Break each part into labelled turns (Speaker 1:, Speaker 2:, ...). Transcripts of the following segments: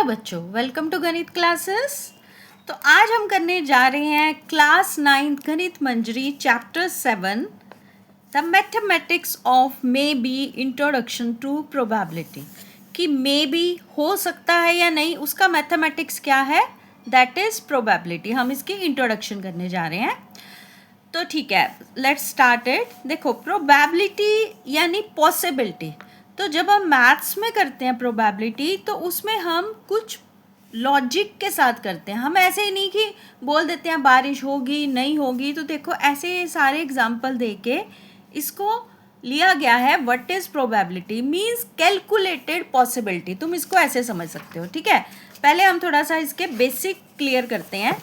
Speaker 1: बच्चों, welcome to गणित classes. तो आज हम करने जा रहे हैं class 9 Ganita Manjari chapter 7 the mathematics of maybe introduction to probability. कि मे बी हो सकता है या नहीं, उसका मैथमेटिक्स क्या है, दैट इज़ प्रोबेबिलिटी। हम इसकी इंट्रोडक्शन करने जा रहे हैं। तो ठीक है, लेट्स स्टार्ट इट। देखो, प्रोबेबिलिटी यानी पॉसिबिलिटी। तो जब हम मैथ्स में करते हैं प्रोबेबिलिटी, तो उसमें हम कुछ लॉजिक के साथ करते हैं। हम ऐसे ही नहीं कि बोल देते हैं बारिश होगी नहीं होगी। तो देखो, ऐसे सारे एग्जाम्पल दे के इसको लिया गया है। What is probability means calculated possibility. तुम इसको ऐसे समझ सकते हो। ठीक है, पहले हम थोड़ा सा इसके बेसिक क्लियर करते हैं।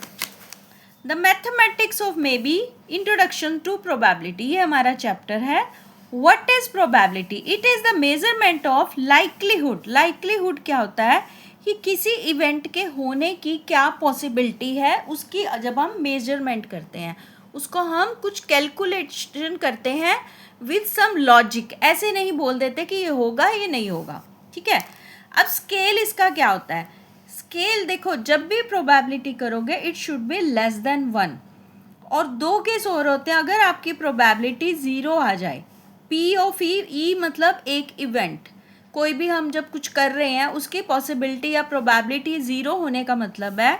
Speaker 1: The mathematics of maybe introduction to probability, ये हमारा चैप्टर है। What is probability? It is the measurement of likelihood. Likelihood क्या होता है कि किसी इवेंट के होने की क्या पॉसिबिलिटी है, उसकी जब हम मेजरमेंट करते हैं, उसको हम कुछ कैलकुलेशन करते हैं विद सम लॉजिक। ऐसे नहीं बोल देते कि ये होगा ये नहीं होगा। ठीक है, अब स्केल इसका क्या होता है? स्केल देखो, जब भी प्रोबेबिलिटी करोगे it should be less than 1। और दो केस और होते हैं। अगर आपकी प्रोबेबिलिटी 0 आ जाए, पी ऑफ ई मतलब एक इवेंट, कोई भी हम जब कुछ कर रहे हैं उसकी पॉसिबिलिटी या प्रोबेबिलिटी 0 होने का मतलब है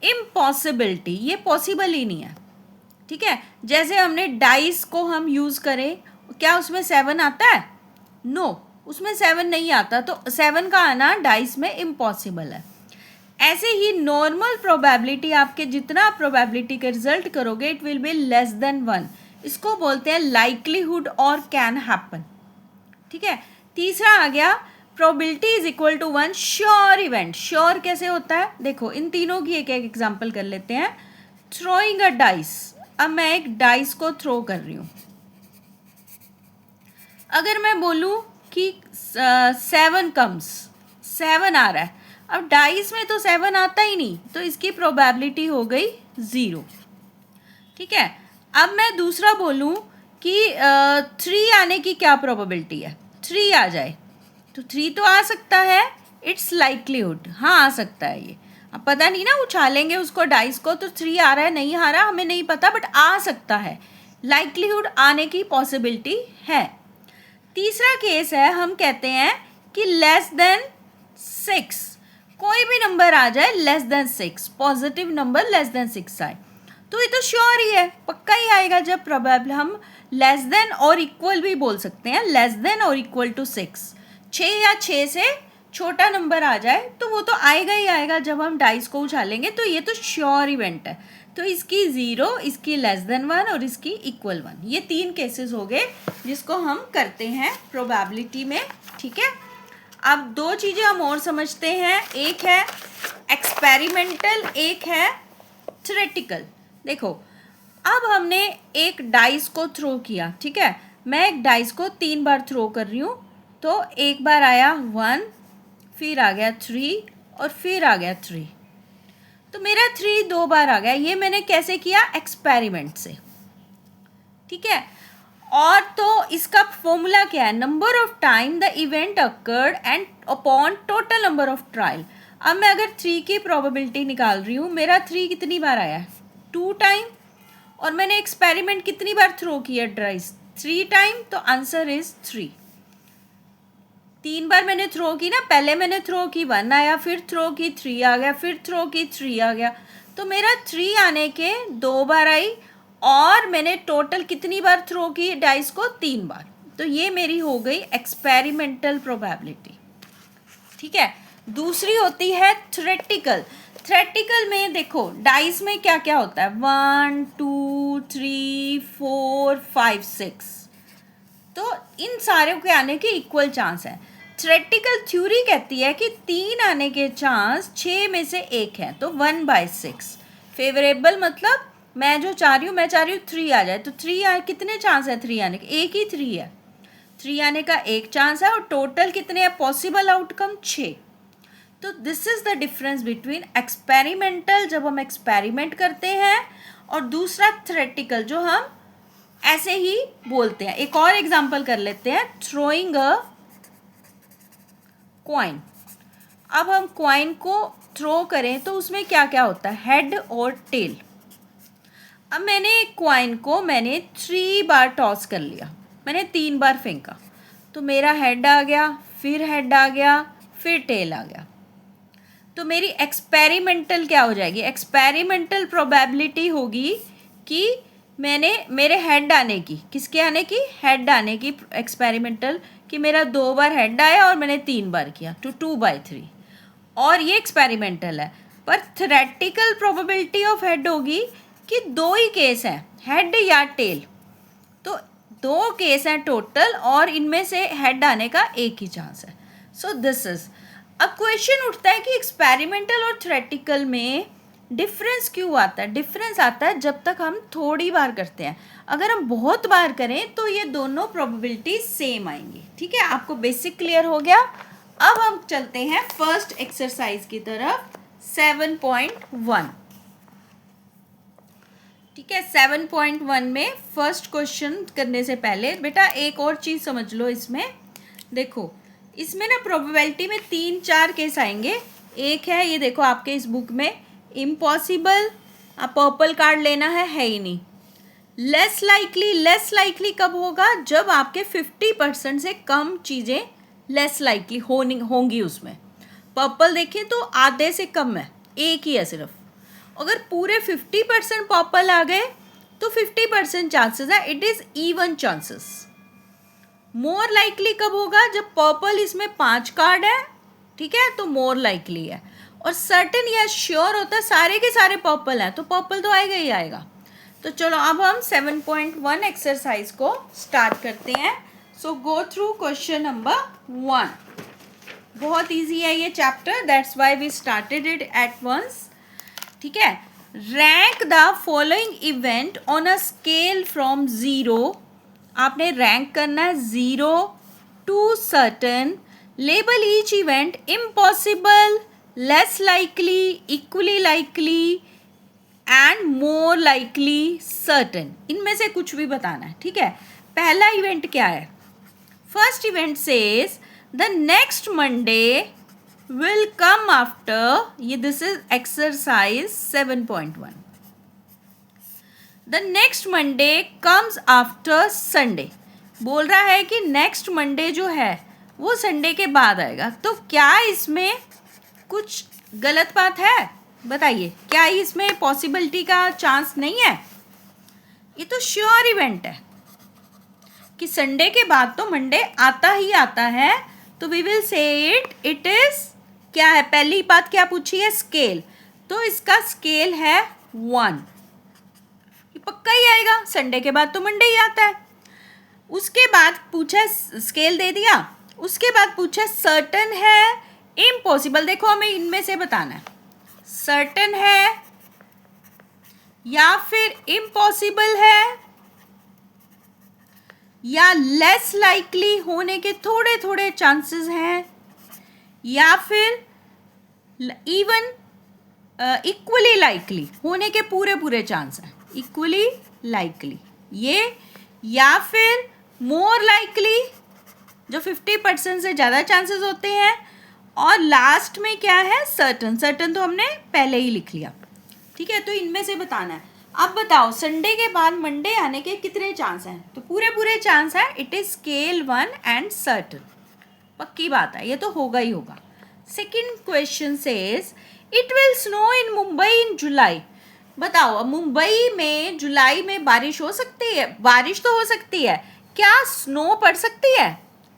Speaker 1: इम्पॉसिबिलिटी, ये पॉसिबल ही नहीं है। ठीक है, जैसे हमने डाइस को हम यूज़ करें, क्या उसमें 7 आता है? नो, उसमें 7 नहीं आता। तो 7 का आना डाइस में इम्पॉसिबल है। ऐसे ही नॉर्मल प्रोबेबिलिटी, आपके जितना प्रोबेबिलिटी का रिजल्ट करोगे it will be less than 1। इसको बोलते हैं लाइक्लीहुड और कैन हैपन। ठीक है, तीसरा आ गया probability is equal to 1 sure event. Sure कैसे होता है? देखो, इन तीनों की एक एक एग्जांपल कर लेते हैं। थ्रोइंग अ डाइस, अब मैं एक डाइस को थ्रो कर रही हूँ। अगर मैं बोलूँ कि 7 कम्स, 7 आ रहा है, अब डाइस में तो 7 आता ही नहीं, तो इसकी प्रोबेबिलिटी हो गई 0। ठीक है, अब मैं दूसरा बोलूँ कि 3 आने की क्या प्रोबेबिलिटी है? 3 आ जाए, तो 3 तो आ सकता है, इट्स लाइक्लीहुड। हाँ, आ सकता है ये। अब पता नहीं ना, उछालेंगे उसको डाइस को तो 3 आ रहा है नहीं आ रहा हमें नहीं पता, बट आ सकता है। लाइक्लीहुड आने की पॉसिबिलिटी है। तीसरा केस है, हम कहते हैं कि लेस देन 6, कोई भी नंबर आ जाए less than 6, positive number less than 6 आए, तो ये तो श्योर ही है, पक्का ही आएगा। जब प्रोबेबल हम लेस देन और इक्वल भी बोल सकते हैं, लेस देन और इक्वल टू 6, 6 या 6 से छोटा नंबर आ जाए तो वो तो आएगा ही आएगा जब हम डाइस को उछालेंगे। तो ये तो श्योर इवेंट है। तो इसकी 0, इसकी लेस देन 1 और इसकी इक्वल 1, ये 3 केसेस हो गए जिसको हम करते हैं प्रोबेबिलिटी में। ठीक है, अब 2 चीज़ें हम और समझते हैं, एक है एक्सपेरिमेंटल, एक है थ्योरेटिकल। देखो, अब हमने एक डाइस को थ्रो किया। ठीक है, मैं एक डाइस को 3 बार थ्रो कर रही हूँ। तो एक बार आया 1, फिर आ गया 3 और फिर आ गया 3। तो मेरा 3 2 बार आ गया। ये मैंने कैसे किया? एक्सपेरिमेंट से। ठीक है, और तो इसका फॉर्मूला क्या है? Number of time the event occurred and upon total number of trial. अब मैं अगर 3 की प्रोबेबिलिटी निकाल रही हूँ, मेरा 3 कितनी बार आया है? 2 टाइम। और मैंने एक्सपेरिमेंट कितनी बार थ्रो किया डाइस? 3 टाइम। तो आंसर इज 3। 3 बार मैंने थ्रो की ना, पहले मैंने थ्रो की 1 आया, फिर थ्रो की 3 आ गया, फिर थ्रो की 3 आ गया। तो मेरा 3 आने के 2 बार आई, और मैंने टोटल कितनी बार थ्रो की डाइस को? 3 बार। तो ये मेरी हो गई एक्सपेरिमेंटल प्रोबेबिलिटी। ठीक है, दूसरी होती है थ्योरेटिकल। थ्योरेटिकल में देखो, डाइस में क्या क्या होता है? 1 2 3 4 5 6, तो इन सारे के आने के इक्वल चांस है। थ्योरेटिकल थ्योरी कहती है कि 3 आने के चांस 6 में से 1 है, तो 1/6 फेवरेबल। मतलब मैं जो चाह रही हूँ, मैं चाह रही हूँ 3 आ जाए, तो 3 कितने चांस है 3 आने के? एक ही 3 है। 3 आने का एक चांस है, और टोटल कितने हैं पॉसिबल आउटकम? 6। तो this is the difference between experimental, जब हम एक्सपेरिमेंट करते हैं, और दूसरा थ्योरेटिकल जो हम ऐसे ही बोलते हैं। एक और एग्जांपल कर लेते हैं, थ्रोइंग अ कॉइन। अब हम कॉइन को थ्रो करें तो उसमें क्या क्या होता है, हेड और टेल। अब मैंने कॉइन को 3 बार टॉस कर लिया, मैंने 3 बार फेंका, तो मेरा हेड आ गया, फिर हेड आ गया, फिर टेल आ गया। तो मेरी एक्सपेरिमेंटल क्या हो जाएगी, एक्सपेरिमेंटल प्रोबेबिलिटी होगी कि मेरे हेड आने की, किसके आने की, हेड आने की एक्सपेरिमेंटल, कि मेरा 2 बार हेड आया और मैंने 3 बार किया, तो 2/3, और ये एक्सपेरिमेंटल है। पर थ्योरेटिकल प्रोबेबिलिटी ऑफ हेड होगी कि 2 ही केस हैं, हेड या टेल, तो 2 केस हैं टोटल और इनमें से हेड आने का एक ही चांस है। So this is. अब क्वेश्चन उठता है कि एक्सपेरिमेंटल और थ्योरेटिकल में डिफरेंस क्यों आता है। डिफरेंस आता है जब तक हम थोड़ी बार करते हैं, अगर हम बहुत बार करें तो ये दोनों प्रोबेबिलिटी सेम आएंगी। ठीक है, आपको बेसिक क्लियर हो गया। अब हम चलते हैं फर्स्ट एक्सरसाइज की तरफ, 7.1। ठीक है, 7.1 में फर्स्ट क्वेश्चन करने से पहले बेटा एक और चीज़ समझ लो। इसमें देखो, इसमें ना प्रोबेबिलिटी में 3-4 केस आएंगे। एक है, ये देखो आपके इस बुक में, इम्पॉसिबल, आप पर्पल कार्ड लेना है ही नहीं। लेस लाइकली, लेस लाइकली कब होगा, जब आपके 50% से कम चीज़ें लेस लाइकली होंगी उसमें। पर्पल देखें तो आधे से कम है, एक ही है सिर्फ। अगर पूरे 50% पर्पल आ गए तो 50% चांसेस है, it is even chances. More likely कब होगा, जब पर्पल इसमें 5 कार्ड है, ठीक है, तो मोर लाइकली है। और सर्टेन या श्योर होता है सारे के सारे पर्पल हैं, तो पर्पल तो आएगा ही आएगा। तो चलो अब हम 7.1 एक्सरसाइज को स्टार्ट करते हैं। So go through question number 1। बहुत इजी है ये chapter, that's why we started it at once. ठीक है, rank the following event on a scale from 0, आपने रैंक करना है 0 to certain. Label each event impossible, less likely, equally likely and more likely, certain. इनमें से कुछ भी बताना है। ठीक है, पहला इवेंट क्या है, first event says the next Monday will come after, ये this is exercise 7.1, the next Monday comes after Sunday। बोल रहा है कि नेक्स्ट मंडे जो है वो संडे के बाद आएगा। तो क्या इसमें कुछ गलत बात है, बताइए, क्या इसमें पॉसिबिलिटी का चांस नहीं है? ये तो श्योर इवेंट है कि संडे के बाद तो मंडे आता ही आता है, तो we will say it is, क्या है, पहली बात क्या पूछी है, स्केल, तो इसका स्केल है 1, ये पक्का ही आएगा, संडे के बाद तो मंडे ही आता है। उसके बाद पूछा, स्केल दे दिया, उसके बाद पूछा सर्टन है, इम्पॉसिबल। देखो हमें इनमें से बताना है, सर्टन है या फिर इम्पॉसिबल है या लेस लाइकली होने के थोड़े थोड़े चांसेस हैं या फिर इवन इक्वली लाइकली होने के पूरे पूरे चांस हैं, इक्वली लाइकली ये, या फिर मोर लाइकली जो 50% से ज़्यादा चांसेस होते हैं, और लास्ट में क्या है, सर्टन। सर्टन तो हमने पहले ही लिख लिया। ठीक है, तो इनमें से बताना है। अब बताओ संडे के बाद मंडे आने के कितने चांस हैं, तो पूरे पूरे चांस हैं, it is scale 1 and certain, पक्की बात है, ये तो होगा ही होगा। Second question says it will snow in Mumbai in July. बताओ अब मुंबई में जुलाई में बारिश हो सकती है, बारिश तो हो सकती है, क्या स्नो पड़ सकती है,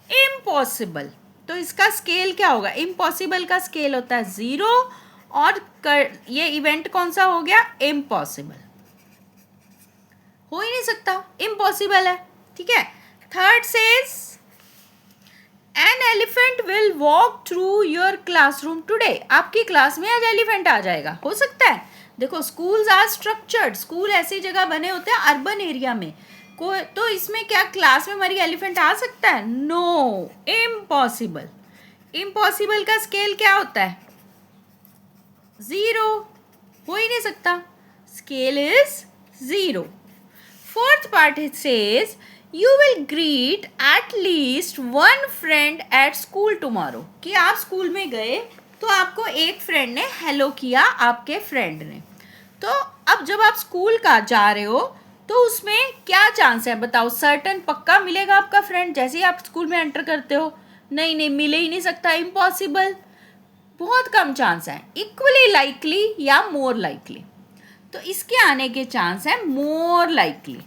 Speaker 1: इम्पॉसिबल। तो इसका स्केल क्या होगा, इम्पॉसिबल का स्केल होता है 0, और ये इवेंट कौन सा हो गया, इम्पॉसिबल, हो ही नहीं सकता, इम्पॉसिबल है। ठीक है, third says an elephant will walk through your classroom today. आपकी क्लास में आज एलिफेंट आ जाएगा, हो सकता है। देखो स्कूल्स आर स्ट्रक्चर्ड, स्कूल ऐसी जगह बने होते हैं अर्बन एरिया में, को तो इसमें क्या क्लास में हमारी एलिफेंट आ सकता है, नो, इम्पॉसिबल। इम्पॉसिबल का स्केल क्या होता है, 0, हो ही नहीं सकता, scale is 0। Fourth part it says you will greet at least one friend at school tomorrow, कि आप स्कूल में गए तो आपको एक फ्रेंड ने हेलो किया, आपके फ्रेंड ने। तो अब जब आप स्कूल का जा रहे हो तो उसमें क्या चांस है बताओ? सर्टन पक्का मिलेगा आपका फ्रेंड जैसे ही आप स्कूल में एंटर करते हो? नहीं नहीं, मिले ही नहीं सकता, इम्पॉसिबल, बहुत कम चांस है। इक्वली लाइकली या मोर लाइकली, तो इसके आने के चांस है मोर लाइकली।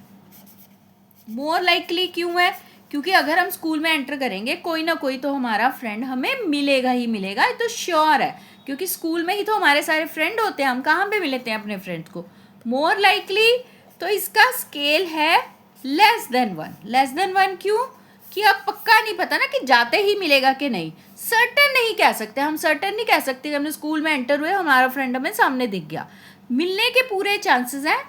Speaker 1: मोर लाइकली क्यों है? क्योंकि अगर हम स्कूल में एंटर करेंगे कोई ना कोई तो हमारा फ्रेंड हमें मिलेगा ही मिलेगा, ये तो श्योर है, क्योंकि स्कूल में ही तो हमारे सारे फ्रेंड होते हैं, हम कहाँ पे मिलते हैं अपने फ्रेंड्स को? More likely. तो इसका स्केल है लेस देन 1। लेस देन 1 क्यों? कि अब पक्का नहीं पता ना कि जाते ही मिलेगा कि नहीं, सर्टन नहीं कह सकते, हम सर्टन नहीं कह सकते कि हमने स्कूल में एंटर हुए हमारा फ्रेंड हमें सामने दिख गया, मिलने के पूरे चांसेस हैं।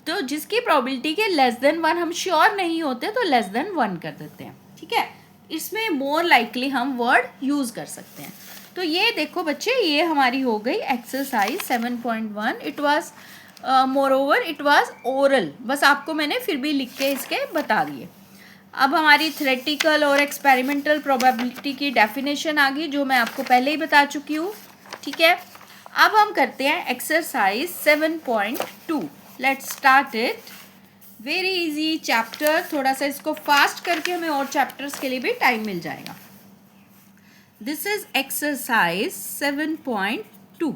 Speaker 1: तो जिसकी प्रोबेबिलिटी के लेस देन 1 हम श्योर नहीं होते तो लेस देन 1 कर देते हैं, ठीक है। इसमें मोर लाइकली हम वर्ड यूज़ कर सकते हैं। तो ये देखो बच्चे, ये हमारी हो गई exercise 7.1। It was more over it was oral, बस आपको मैंने फिर भी लिख के इसके बता दिए। अब हमारी थ्योरेटिकल और एक्सपेरिमेंटल प्रोबेबिलिटी की डेफिनेशन आ गई, जो मैं आपको पहले ही बता चुकी हूँ, ठीक है। अब हम करते हैं exercise 7.2। Let's start it. Very easy chapter, थोड़ा सा इसको फास्ट करके हमें और चैप्टर्स के लिए भी टाइम मिल जाएगा। This is exercise 7.2।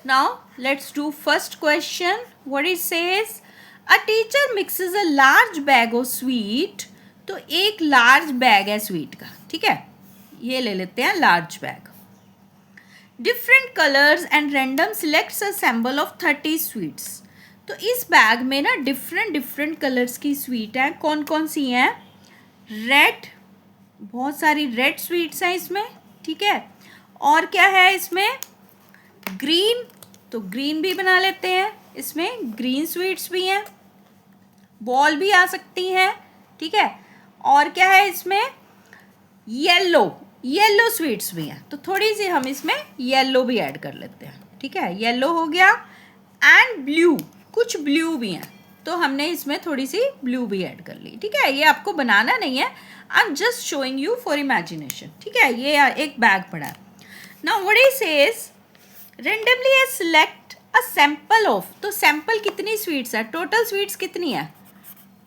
Speaker 1: Now let's do first question. What it says, a teacher mixes a large bag of sweet. तो एक लार्ज बैग है स्वीट का, ठीक है, ये ले लेते हैं large bag. Different colours and random selects a sample of 30 sweets. तो इस बैग में ना डिफरेंट कलर्स की स्वीट हैं। कौन कौन सी हैं? रेड, बहुत सारी रेड स्वीट्स हैं इसमें, ठीक है। और क्या है इसमें? ग्रीन, तो ग्रीन भी बना लेते हैं, इसमें ग्रीन स्वीट्स भी हैं, बॉल भी आ सकती हैं, ठीक है। और क्या है इसमें? येलो, येलो स्वीट्स भी हैं, तो थोड़ी सी हम इसमें येलो भी ऐड कर लेते हैं, ठीक है। येलो हो गया। एंड ब्लू, कुछ ब्लू भी हैं, तो हमने इसमें थोड़ी सी ब्लू भी ऐड कर ली, ठीक है। ये आपको बनाना नहीं है, I am just showing you for imagination, ठीक है। ये एक बैग पड़ा है। Now what it says, randomly select a sample of. तो सैंपल कितनी स्वीट्स है? टोटल स्वीट्स कितनी है?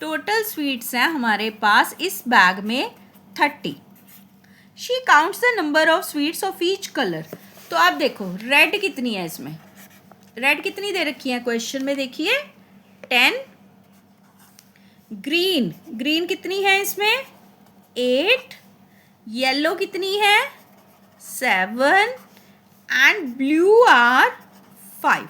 Speaker 1: टोटल स्वीट्स हैं हमारे पास इस बैग में 30। She counts the number of sweets of each colour. तो आप देखो रेड कितनी है इसमें, रेड कितनी दे रखी है क्वेश्चन में, देखिए 10। ग्रीन, ग्रीन कितनी है इसमें? 8। येलो कितनी है? 7। एंड ब्लू आर 5,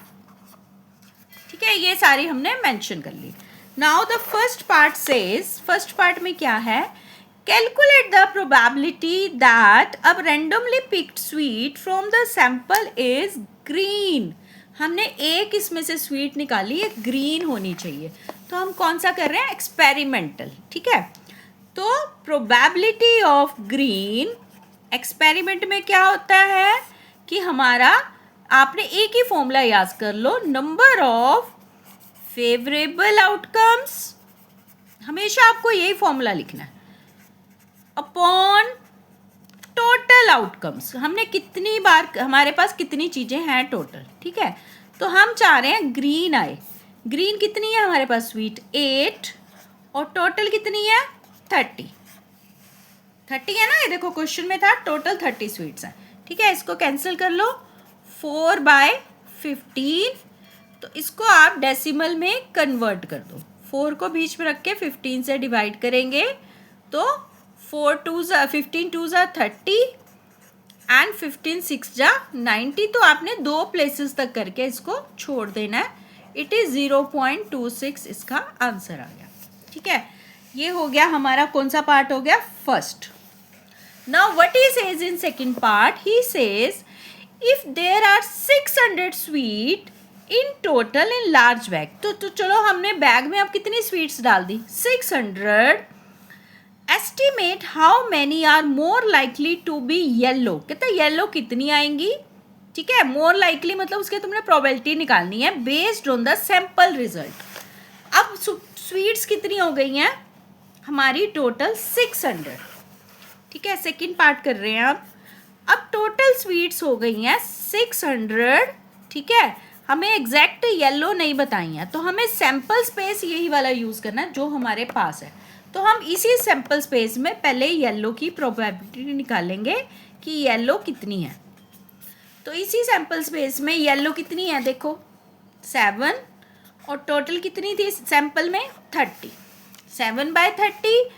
Speaker 1: ठीक है। ये सारी हमने मेंशन कर ली। Now the first part says, first part में क्या है? Calculate the probability that a randomly picked sweet from the sample is green. हमने एक इसमें से स्वीट निकाली, एक ग्रीन होनी चाहिए, तो हम कौन सा कर रहे हैं? एक्सपेरिमेंटल, ठीक है। तो प्रोबेबिलिटी ऑफ ग्रीन, एक्सपेरिमेंट में क्या होता है कि हमारा, आपने एक ही फॉर्मूला याद कर लो, नंबर ऑफ फेवरेबल आउटकम्स, हमेशा आपको यही फॉर्मूला लिखना है, अपॉन टोटल आउटकम्स। हमने कितनी बार, हमारे पास कितनी चीज़ें हैं टोटल, ठीक है। तो हम चाह रहे हैं ग्रीन आए। ग्रीन कितनी है हमारे पास? स्वीट 8, और टोटल कितनी है? 30। 30 है ना, ये देखो क्वेश्चन में था टोटल 30 स्वीट्स हैं, ठीक है। इसको कैंसिल कर लो, 4/15। तो इसको आप डेसिमल में कन्वर्ट कर दो, 4 को बीच में रख के 15 से डिवाइड करेंगे, तो 15 2 ज़ा 30 एंड 15 6 ज़ा 90। तो आपने 2 प्लेसेस तक करके इसको छोड़ देना है। इट इज़ 0.26 इसका आंसर आ गया, ठीक है। ये हो गया हमारा, कौन सा पार्ट हो गया? First. Now what he says in second part, he says if there are 600 sweet in total in large bag. तो चलो हमने बैग में अब कितनी स्वीट्स डाल दी? 600। Estimate how many are more likely to be yellow. कहते हैं येलो कितनी आएंगी, ठीक है। मोर लाइकली मतलब उसके तुमने प्रोबेबिलिटी निकालनी है based on the sample result. अब स्वीट्स कितनी हो गई हैं हमारी? टोटल 600, ठीक है। सेकेंड पार्ट कर रहे हैं अब। अब टोटल स्वीट्स हो गई हैं 600, ठीक है। हमें एग्जैक्ट येलो नहीं बताई हैं, तो हमें सैम्पल स्पेस यही वाला यूज़ करना है जो हमारे पास है। तो हम इसी सैम्पल स्पेस में पहले येलो की प्रोबेबिलिटी निकालेंगे कि येलो कितनी है। तो इसी सैम्पल स्पेस में येलो कितनी है, देखो 7, और टोटल कितनी थी सैम्पल में 30, 7/30।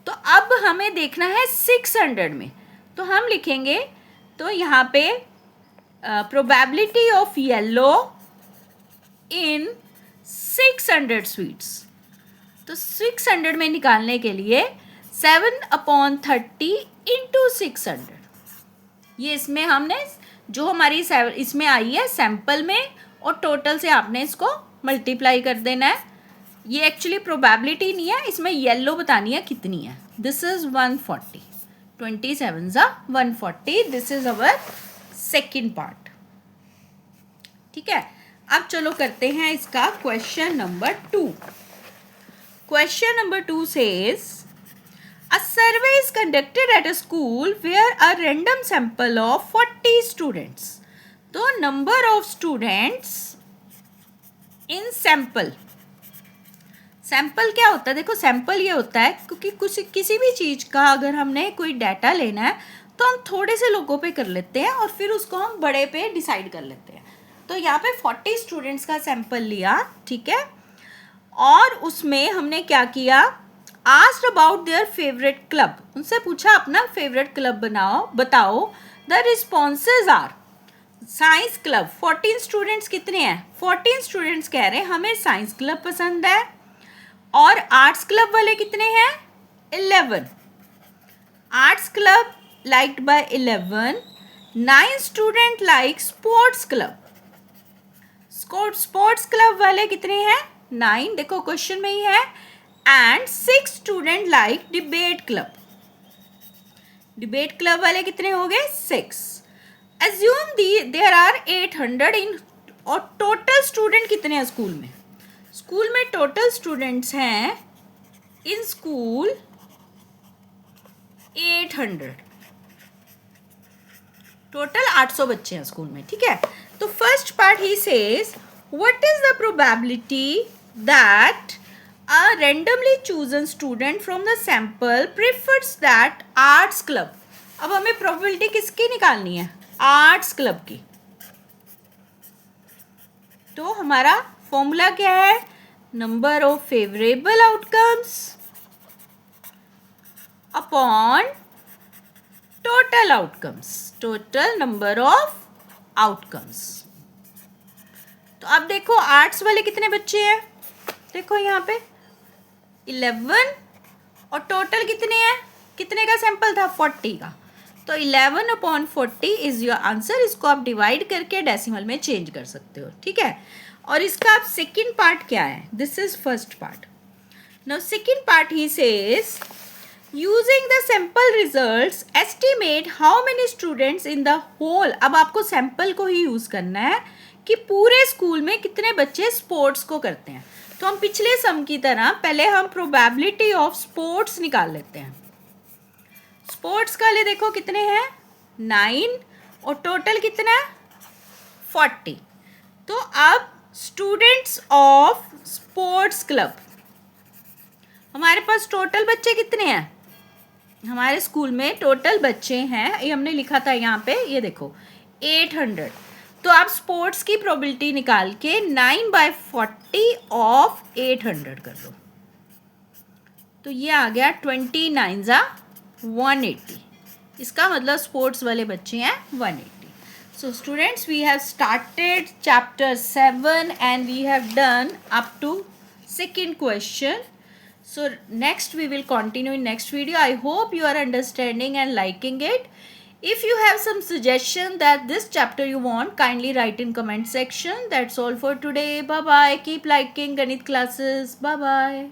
Speaker 1: तो अब हमें देखना है 600 में, तो हम लिखेंगे, तो यहाँ पे probability of yellow in 600 sweets. तो 600 में निकालने के लिए 7/30 इंटू 600, ये इसमें हमने जो हमारी इसमें आई है सैम्पल में, और टोटल से आपने इसको मल्टीप्लाई कर देना है। ये एक्चुअली प्रोबेबिलिटी नहीं है, इसमें येलो बतानी है कितनी है। This is 140, 27 140, this is our second part, ठीक है। अब चलो करते हैं इसका question number 2। Question number 2 says a survey is conducted at a school where a random sample of 40 students. तो number of students in sample, sample क्या होता है, देखो सैम्पल ये होता है क्योंकि कुछ किसी भी चीज़ का अगर हमने कोई डाटा लेना है तो हम थोड़े से लोगों पे कर लेते हैं और फिर उसको हम बड़े पे डिसाइड कर लेते हैं। तो यहाँ पे 40 स्टूडेंट्स का सैम्पल लिया, ठीक है, और उसमें हमने क्या किया, asked about their favourite club, उनसे पूछा अपना फेवरेट क्लब बताओ। The responses are science club. 14 students कितने हैं, 14 स्टूडेंट्स कह रहे हैं हमें साइंस क्लब पसंद है, और आर्ट्स क्लब वाले कितने हैं 11। Arts club liked by 11, 9 student like sports club. Sports club वाले कितने हैं 9, देखो क्वेश्चन में ही है, and 6 student like debate club. Debate club वाले कितने हो गए 6। एज्यूम देयर आर 800 इन, और टोटल स्टूडेंट कितने हैं स्कूल में, स्कूल में टोटल स्टूडेंट्स हैं इन स्कूल 800, टोटल 800 बच्चे हैं स्कूल में, ठीक है। तो first part he says what is the probability that a randomly chosen student from the sample prefers that arts club. अब हमें प्रोबेबिलिटी किसकी निकालनी है, आर्ट्स क्लब की। तो हमारा फॉर्मूला क्या है, number of favourable outcomes upon total outcomes, total number of outcomes. तो अब देखो आर्ट्स वाले कितने बच्चे हैं, देखो यहाँ पे 11, और टोटल कितने हैं, कितने का सैंपल था 40 का, तो 11/40 इज योर आंसर। इसको आप डिवाइड करके डेसिमल में चेंज कर सकते हो, ठीक है। और इसका आप सेकेंड पार्ट क्या है, this is first part. Now second part he says using the sample results estimate how many students in the whole. अब आपको सैंपल को ही यूज करना है कि पूरे स्कूल में कितने बच्चे स्पोर्ट्स को करते हैं। तो हम पिछले सम की तरह पहले हम प्रोबेबिलिटी ऑफ स्पोर्ट्स निकाल लेते हैं। स्पोर्ट्स का ले देखो कितने हैं 9, और टोटल कितना है 40। तो अब स्टूडेंट्स ऑफ स्पोर्ट्स क्लब, हमारे पास टोटल बच्चे कितने हैं, हमारे स्कूल में टोटल बच्चे हैं, ये हमने लिखा था यहाँ पे, ये देखो 800। तो आप स्पोर्ट्स की प्रोबेबिलिटी निकाल के 9/40 ऑफ 800 कर लो, तो ये आ गया 29 180। इसका मतलब स्पोर्ट्स वाले बच्चे हैं 180। So students, we have started chapter 7 and we have done up to second question. So next we will continue in next video. I hope you are understanding and liking it. If you have some suggestion that this chapter you want, kindly write in comment section. That's all for today. Bye bye. Keep liking Ganit classes. Bye bye.